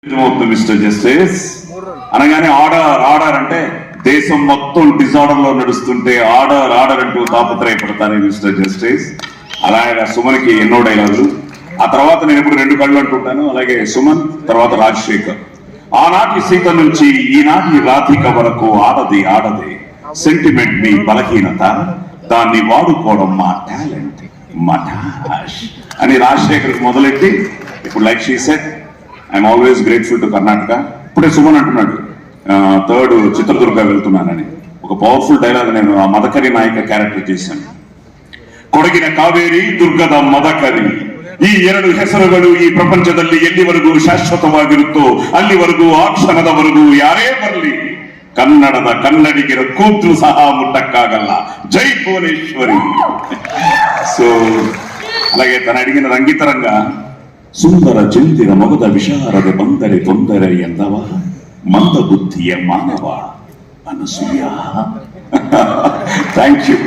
Mister justice అనగానే order order అంటే దేశం మొత్తం డిజార్డర్ లో నడుస్తుంటే ఆర్డర్ ఆర్డర్ అంటూ తాపత్రయపడతాను మిస్టర్ జస్టిస్. అలాగే సుమన్కి ఎన్నో డైలాగులు. ఆ తర్వాత నేను ఎప్పుడు రెండు కళ్ళు అంటుంటాను. అలాగే సుమన్ తర్వాత రాజశేఖర్. ఆనాటి సీత నుంచి ఈనాటి రాధిక వరకు ఆడది ఆడదే సెంటిమెంట్ మీ బలహీనత, దాన్ని వాడుకోవడం మా టాలెంట్ మా డాష్ అని రాజశేఖర్ మొదలెట్టి ఇప్పుడు like she said I'm always grateful to Karnataka. ఇప్పుడే సుమన్ అంటున్నాడు థర్డ్ చిత్రదుర్గ వెళ్తున్నానని. ఒక పవర్ఫుల్ డైలాగ్ నేను ఆ మదకరి నాయక క్యారెక్టర్ చేశాను. ಕೊಡಗಿನ ಕಾವೇರಿ ದುರ್ಗದ ಮದಕರಿ, ಈ ಎರಡು ಹೆಸರುಗಳು ಈ ಪ್ರಪಂಚದಲ್ಲಿ ಎಲ್ಲಿವರೆಗೂ ಶಾಶ್ವತವಾಗಿರುತ್ತೋ ಅಲ್ಲಿವರೆಗೂ ಆ ಕ್ಷಣದವರೆಗೂ ಯಾರೇ ಬರಲಿ ಕನ್ನಡದ ಕನ್ನಡಿಗರ ಕೂದಲು ಸಹ ಮುಟ್ಟಕ್ಕಾಗಲ್ಲ. ಜೈ ಭುವನೇಶ್ವರಿ. ಸೊ అలాగే తను అడిగిన రంగితరంగా ಸುಂದರ ಚೆಂದಿನ ಮೊಗದ ವಿಶಾರದ ಬಂದರೆ ತೊಂದರೆ ಎಂದವ ಮಂದ ಬುದ್ಧಿಯ ಮಾನವ ಅನಸೂಯ. Thank you.